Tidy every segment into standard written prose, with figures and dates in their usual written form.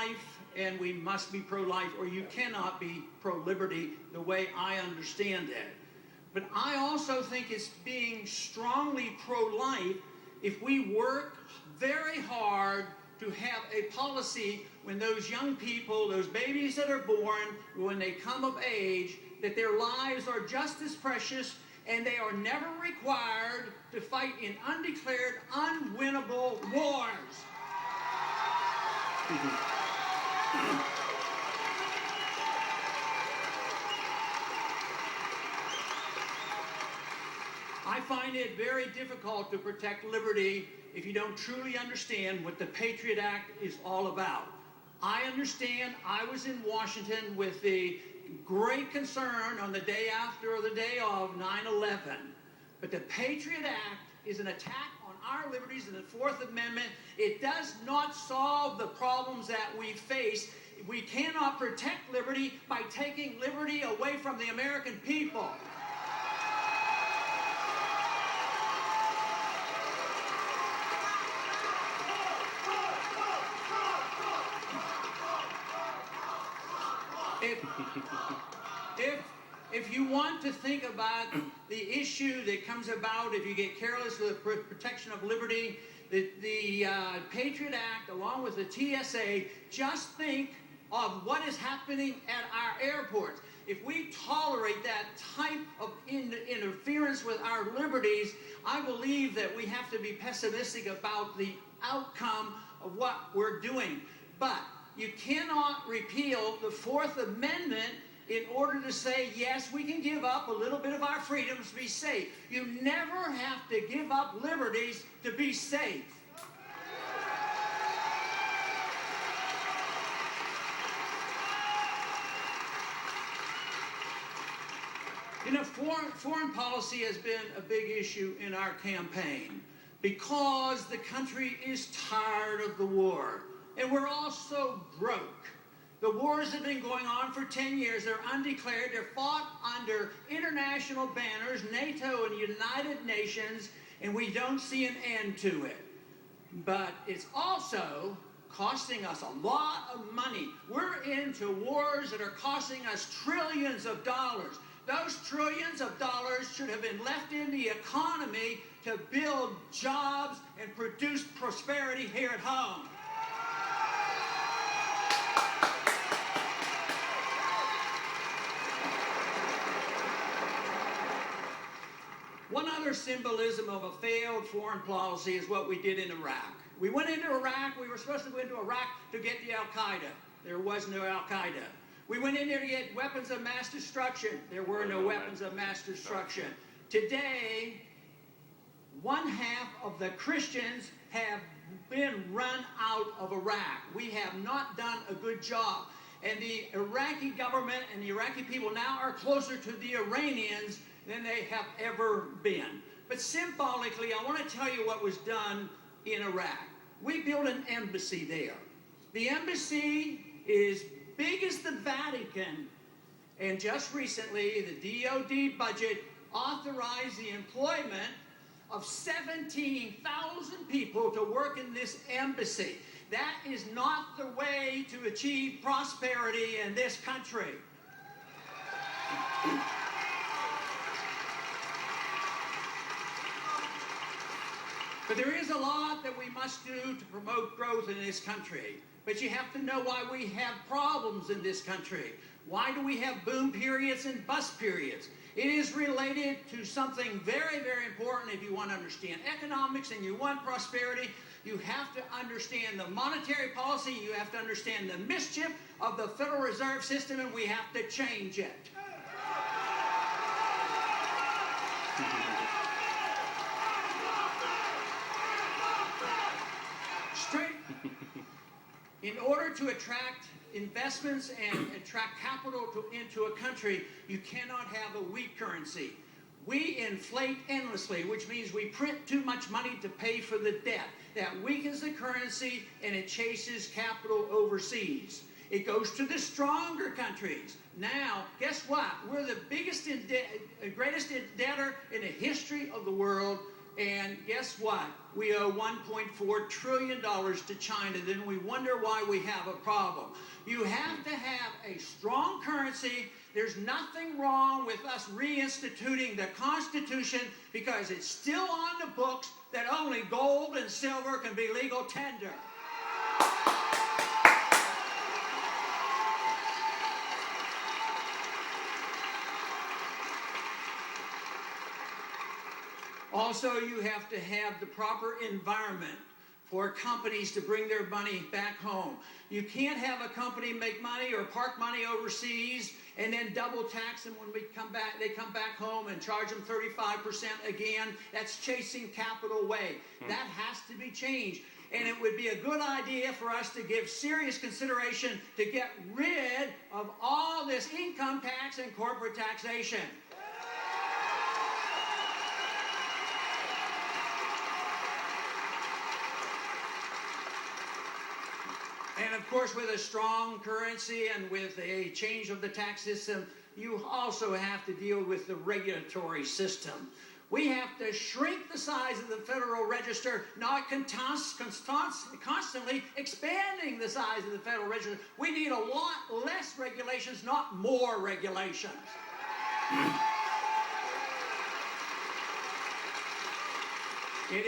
pro-life and we must be pro-life, or you cannot be pro-liberty the way I understand it. But I also think it's being strongly pro-life if we work very hard to have a policy when those young people, those babies that are born, when they come of age, that their lives are just as precious and they are never required to fight in undeclared, unwinnable wars. I find it very difficult to protect liberty if you don't truly understand what the Patriot Act is all about. I understand I was in Washington with the great concern on the day after or the day of 9/11. But the Patriot Act is an attack on our liberties in the Fourth Amendment. It does not solve the problems that we face. We cannot protect liberty by taking liberty away from the American people. If you want to think about the issue that comes about if you get careless with the protection of liberty, the Patriot Act, along with the TSA, just think of what is happening at our airports. If we tolerate that type of interference with our liberties, I believe that we have to be pessimistic about the outcome of what we're doing. But you cannot repeal the Fourth Amendment in order to say, yes, we can give up a little bit of our freedoms to be safe. You never have to give up liberties to be safe. You know, foreign policy has been a big issue in our campaign because the country is tired of the war. And we're all so broke. The wars have been going on for 10 years. They're undeclared. They're fought under international banners, NATO and United Nations, and we don't see an end to it. But it's also costing us a lot of money. We're into wars that are costing us trillions of dollars. Those trillions of dollars should have been left in the economy to build jobs and produce prosperity here at home. One other symbolism of a failed foreign policy is what we did in Iraq. We went into Iraq. We were supposed to go into Iraq to get the Al-Qaeda. There was no Al-Qaeda. We went in there to get weapons of mass destruction. There were no weapons of mass destruction. Today, 1/2 of the Christians have been run out of Iraq. We have not done a good job. And the Iraqi government and the Iraqi people now are closer to the Iranians than they have ever been. But symbolically, I want to tell you what was done in Iraq. We built an embassy there. The embassy is big as the Vatican, and just recently the DoD budget authorized the employment of 17,000 people to work in this embassy. That is not the way to achieve prosperity in this country. But there is a lot that we must do to promote growth in this country. But you have to know why we have problems in this country. Why do we have boom periods and bust periods? It is related to something very, very important if you want to understand economics and you want prosperity. You have to understand the monetary policy. You have to understand the mischief of the Federal Reserve System, and we have to change it. In order to attract investments and attract capital into a country, you cannot have a weak currency. We inflate endlessly, which means we print too much money to pay for the debt. That weakens the currency and it chases capital overseas. It goes to the stronger countries. Now, guess what? We're the biggest, greatest debtor in the history of the world. And guess what? We owe $1.4 trillion to China. Then we wonder why we have a problem. You have to have a strong currency. There's nothing wrong with us reinstituting the Constitution because it's still on the books that only gold and silver can be legal tender. Also, you have to have the proper environment for companies to bring their money back home. You can't have a company make money or park money overseas and then double tax them when they come back home and charge them 35% again. That's chasing capital away. That has to be changed. And it would be a good idea for us to give serious consideration to get rid of all this income tax and corporate taxation. And of course, with a strong currency and with a change of the tax system, you also have to deal with the regulatory system. We have to shrink the size of the Federal Register, not constantly expanding the size of the Federal Register. We need a lot less regulations, not more regulations. It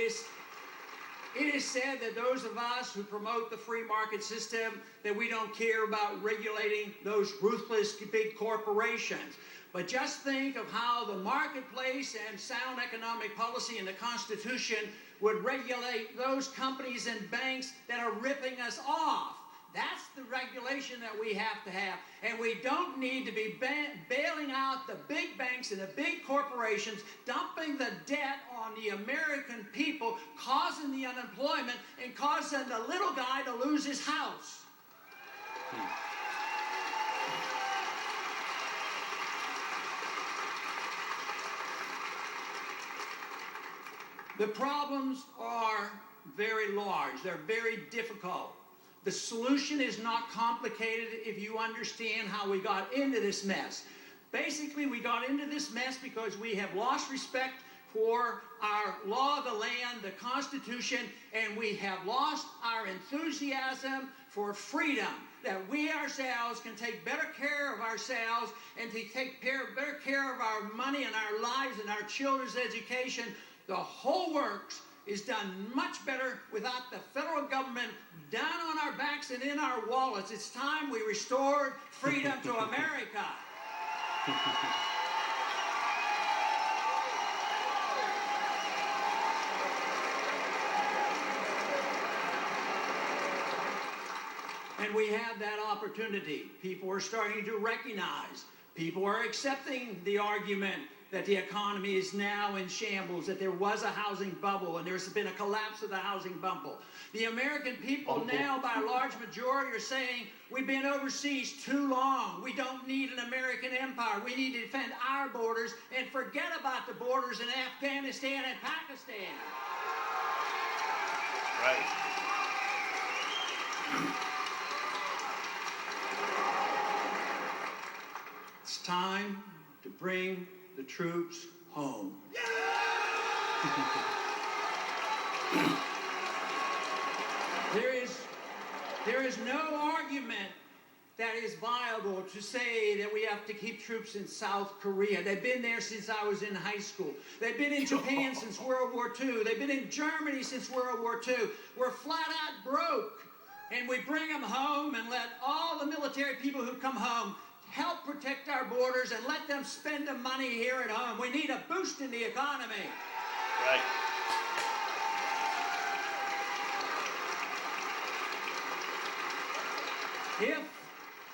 is said that those of us who promote the free market system, that we don't care about regulating those ruthless big corporations. But just think of how the marketplace and sound economic policy in the Constitution would regulate those companies and banks that are ripping us off. That's the regulation that we have to have. And we don't need to be bailing out the big banks and the big corporations, dumping the debt on the American people, causing the unemployment, and causing the little guy to lose his house. The problems are very large. They're very difficult. The solution is not complicated if you understand how we got into this mess. Basically, we got into this mess because we have lost respect for our law of the land, the Constitution, and we have lost our enthusiasm for freedom, that we ourselves can take better care of ourselves and to take better care of our money and our lives and our children's education. The whole works is done much better without the federal government down on our backs and in our wallets. It's time we restored freedom to America. And we have that opportunity. People are starting to recognize. People are accepting the argument that the economy is now in shambles, that there was a housing bubble, and there's been a collapse of the housing bubble. The American people now, by a large majority, are saying, we've been overseas too long. We don't need an American empire. We need to defend our borders and forget about the borders in Afghanistan and Pakistan. Right. It's time to bring the troops home. There is no argument that is viable to say that we have to keep troops in South Korea. They've been there since I was in high school. They've been in Japan since World War II. They've been in Germany since World War II. We're flat out broke. And we bring them home and let all the military people who come home help protect our borders and let them spend the money here at home. We need a boost in the economy. Right.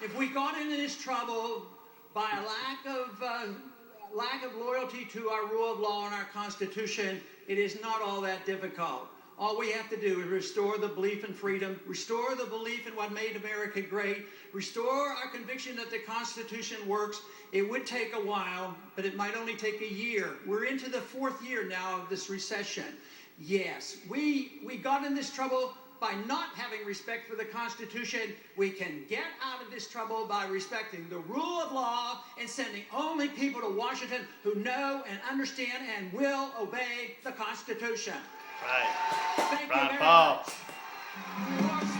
If we got into this trouble by a lack of loyalty to our rule of law and our Constitution, it is not all that difficult. All we have to do is restore the belief in freedom, restore the belief in what made America great, restore our conviction that the Constitution works. It would take a while, but it might only take a year. We're into the 4th year now of this recession. Yes, we got in this trouble by not having respect for the Constitution. We can get out of this trouble by respecting the rule of law and sending only people to Washington who know and understand and will obey the Constitution. Right. Thank you Ron very Paul. much.